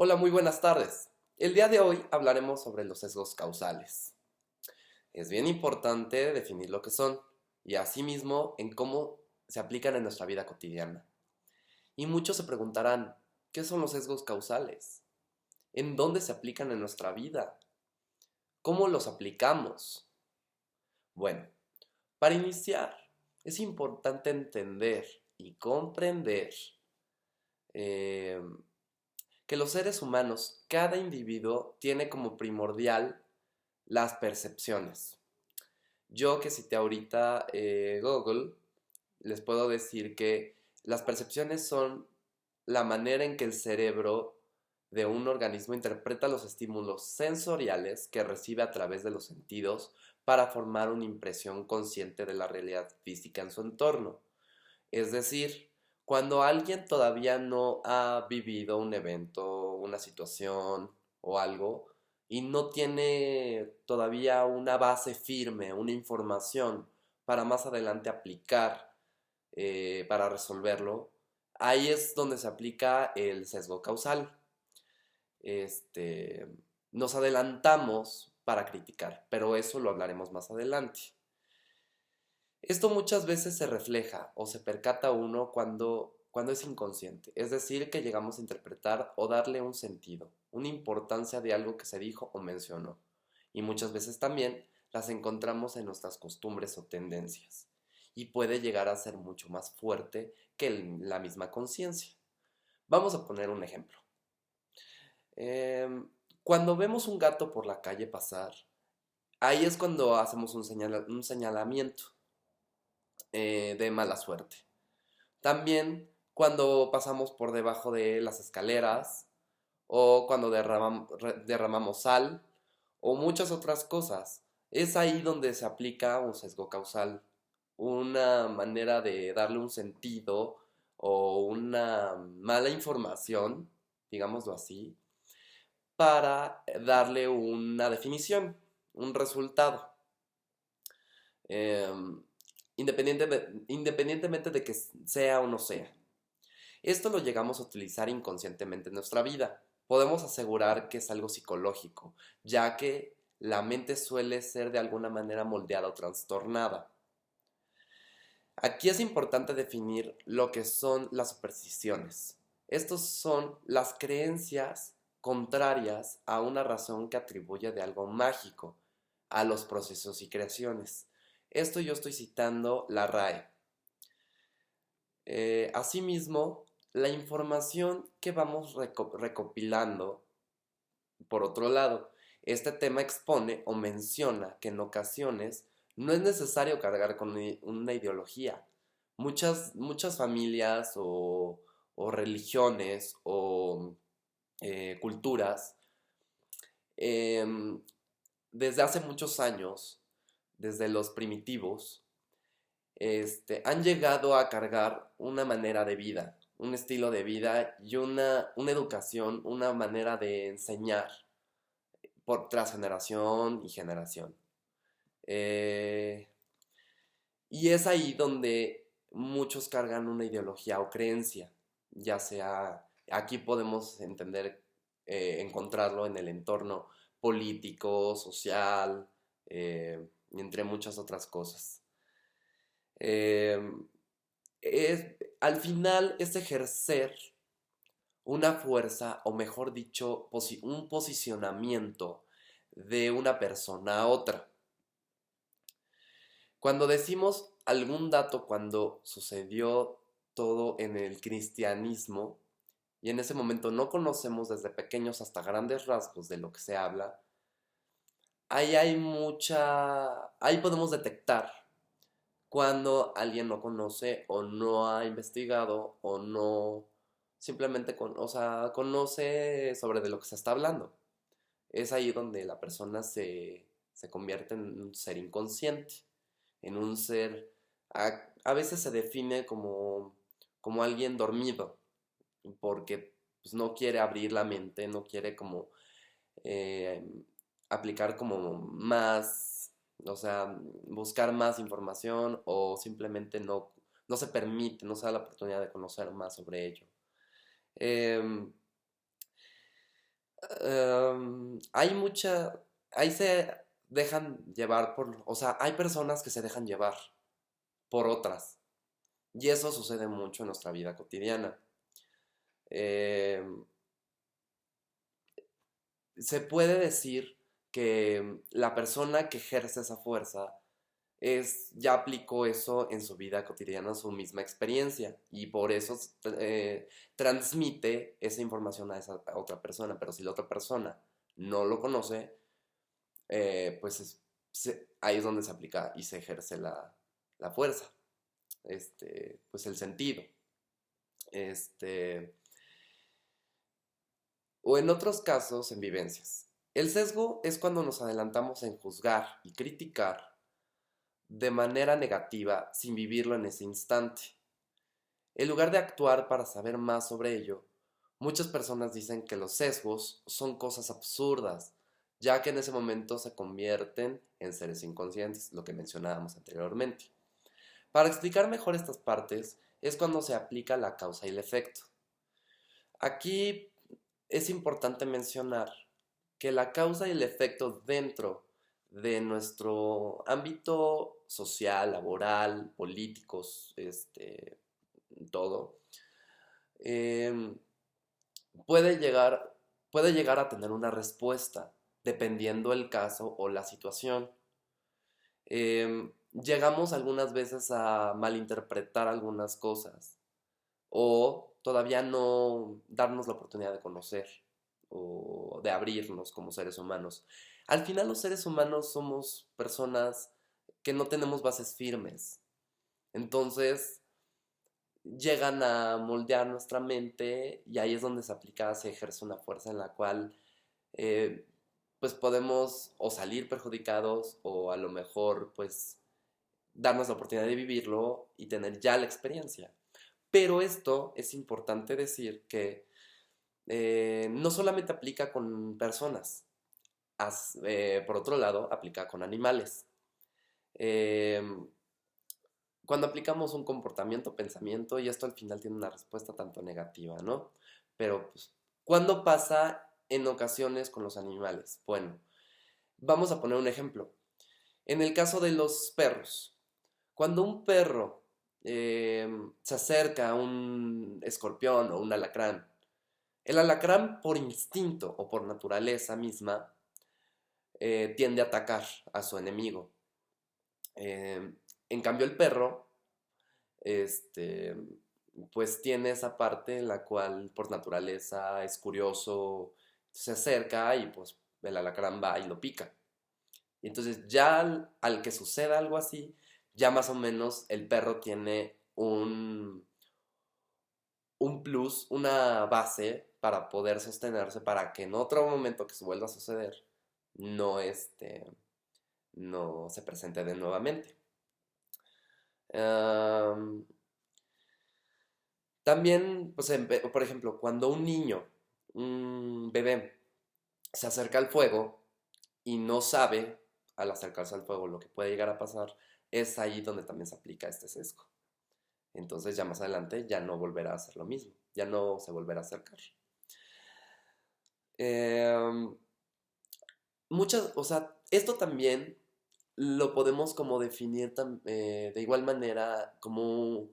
Hola, muy buenas tardes. El día de hoy hablaremos sobre los sesgos causales. Es bien importante definir lo que son y asimismo en cómo se aplican en nuestra vida cotidiana. Y muchos se preguntarán, ¿qué son los sesgos causales? ¿En dónde se aplican en nuestra vida? ¿Cómo los aplicamos? Bueno, para iniciar, es importante entender y comprender eh, que los seres humanos, cada individuo tiene como primordial las percepciones. Yo que cité ahorita Google, les puedo decir que las percepciones son la manera en que el cerebro de un organismo interpreta los estímulos sensoriales que recibe a través de los sentidos para formar una impresión consciente de la realidad física en su entorno. Es decir, cuando alguien todavía no ha vivido un evento, una situación o algo, y no tiene todavía una base firme, una información para más adelante aplicar para resolverlo, ahí es donde se aplica el sesgo causal. Este, Nos adelantamos para criticar, pero eso lo hablaremos más adelante. Esto muchas veces se refleja o se percata uno cuando es inconsciente, es decir, que llegamos a interpretar o darle un sentido, una importancia de algo que se dijo o mencionó. Y muchas veces también las encontramos en nuestras costumbres o tendencias. Y puede llegar a ser mucho más fuerte que la misma conciencia. Vamos a poner un ejemplo. Cuando vemos un gato por la calle pasar, ahí es cuando hacemos un señalamiento de mala suerte. También cuando pasamos por debajo de las escaleras o cuando derramamos sal o muchas otras cosas. Es ahí donde se aplica un sesgo causal, una manera de darle un sentido o una mala información, digámoslo así, para darle una definición, un resultado. Em, Independientemente de que sea o no sea. Esto lo llegamos a utilizar inconscientemente en nuestra vida. Podemos asegurar que es algo psicológico, ya que la mente suele ser de alguna manera moldeada o trastornada. Aquí es importante definir lo que son las supersticiones. Estos son las creencias contrarias a una razón que atribuye de algo mágico a los procesos y creaciones. Esto yo estoy citando la RAE. Asimismo, la información que vamos recopilando, por otro lado, este tema expone o menciona que en ocasiones no es necesario cargar con una ideología. Muchas familias o religiones o culturas, em, desde hace muchos años, desde los primitivos, han llegado a cargar una manera de vida, un estilo de vida y una educación, una manera de enseñar por tras generación y generación. Eh, y es ahí donde muchos cargan una ideología o creencia, ya sea, aquí podemos entender, encontrarlo en el entorno político, social, y entre muchas otras cosas. Eh, Al final es ejercer una fuerza, o mejor dicho, un posicionamiento de una persona a otra. Cuando decimos algún dato, cuando sucedió todo en el cristianismo, y en ese momento no conocemos desde pequeños hasta grandes rasgos de lo que se habla, ahí podemos detectar cuando alguien no conoce o no ha investigado o no simplemente o sea, conoce sobre de lo que se está hablando. Es ahí donde la persona se convierte en un ser inconsciente, en un ser, a veces se define como alguien dormido, porque pues, no quiere abrir la mente, no quiere como eh, aplicar como más, o sea, buscar más información o simplemente no se permite, no se da la oportunidad de conocer más sobre ello. Eh, Hay mucha, ahí se dejan llevar por, o sea, hay personas que se dejan llevar por otras. Y eso sucede mucho en nuestra vida cotidiana. Eh, Se puede decir que la persona que ejerce esa fuerza ya aplicó eso en su vida cotidiana, su misma experiencia, y por eso transmite esa información a esa a otra persona. Pero si la otra persona no lo conoce, pues ahí es donde se aplica y se ejerce la fuerza, pues el sentido. Este, o en otros casos, en vivencias. El sesgo es cuando nos adelantamos en juzgar y criticar de manera negativa sin vivirlo en ese instante. En lugar de actuar para saber más sobre ello, muchas personas dicen que los sesgos son cosas absurdas, ya que en ese momento se convierten en seres inconscientes, lo que mencionábamos anteriormente. Para explicar mejor estas partes es cuando se aplica la causa y el efecto. Aquí es importante mencionar que la causa y el efecto dentro de nuestro ámbito social, laboral, políticos, todo, eh, puede llegar, puede llegar a tener una respuesta dependiendo el caso o la situación. Llegamos algunas veces a malinterpretar algunas cosas o todavía no darnos la oportunidad de conocer o de abrirnos como seres humanos. Al final los seres humanos somos personas que no tenemos bases firmes. Entonces llegan a moldear nuestra mente y ahí es donde se ejerce una fuerza en la cual eh, pues podemos o salir perjudicados o a lo mejor pues darnos la oportunidad de vivirlo y tener ya la experiencia. Pero esto es importante decir que no solamente aplica con personas, por otro lado, aplica con animales. Eh, Cuando aplicamos un comportamiento, pensamiento, y esto al final tiene una respuesta tanto negativa, ¿no? Pero, pues, ¿cuándo pasa en ocasiones con los animales? Bueno, vamos a poner un ejemplo. En el caso de los perros, cuando un perro se acerca a un escorpión o un alacrán, el alacrán por instinto o por naturaleza misma tiende a atacar a su enemigo. Eh, en cambio el perro, este, pues tiene esa parte en la cual por naturaleza es curioso, se acerca y pues el alacrán va y lo pica. Y entonces ya al que suceda algo así, ya más o menos el perro tiene un plus, una base para poder sostenerse para que en otro momento que se vuelva a suceder no, no se presente de nuevamente. Am, También, pues, por ejemplo, cuando un niño, un bebé, se acerca al fuego y no sabe al acercarse al fuego lo que puede llegar a pasar, es ahí donde también se aplica este sesgo. Entonces ya más adelante ya no volverá a hacer lo mismo, ya no se volverá a acercar. Em, o sea, esto también lo podemos como definir de igual manera como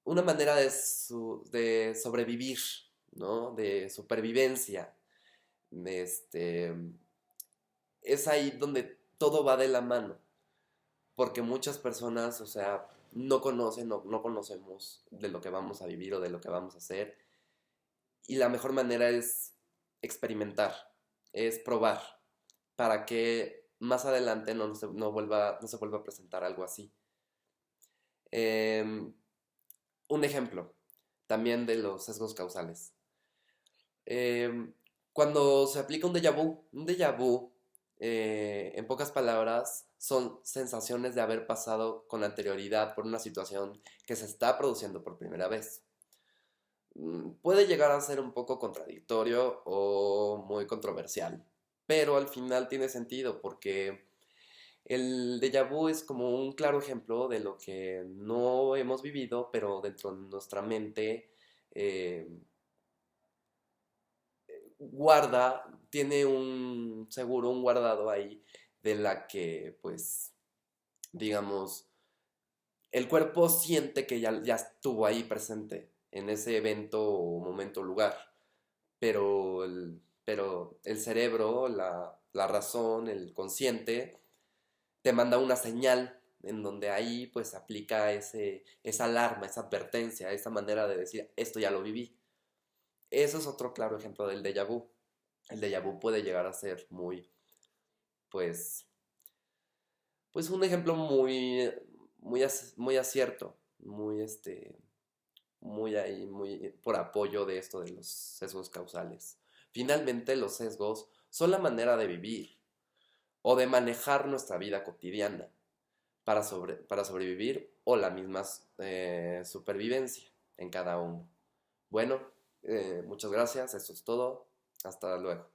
una manera de sobrevivir, ¿no? De supervivencia. Este, es ahí donde todo va de la mano, porque muchas personas, o sea, no conocen, no conocemos de lo que vamos a vivir o de lo que vamos a hacer, y la mejor manera es experimentar, es probar, para que más adelante no se vuelva a presentar algo así. Eh, un ejemplo también de los sesgos causales. Eh, Cuando se aplica un déjà vu, en pocas palabras, son sensaciones de haber pasado con anterioridad por una situación que se está produciendo por primera vez. Puede llegar a ser un poco contradictorio o muy controversial, pero al final tiene sentido porque el déjà vu es como un claro ejemplo de lo que no hemos vivido, pero dentro de nuestra mente tiene un seguro, un guardado ahí de la que, pues, digamos, el cuerpo siente que ya estuvo ahí presente en ese evento o momento o lugar, pero el cerebro, la razón, el consciente, te manda una señal en donde ahí pues aplica esa alarma, esa advertencia, esa manera de decir, esto ya lo viví. Eso es otro claro ejemplo del déjà vu. El déjà vu puede llegar a ser pues, pues un ejemplo muy acierto, muy ahí, muy por apoyo de esto de los sesgos causales. Finalmente, los sesgos son la manera de vivir o de manejar nuestra vida cotidiana para sobrevivir o la misma supervivencia en cada uno. Bueno, muchas gracias, eso es todo. Hasta luego.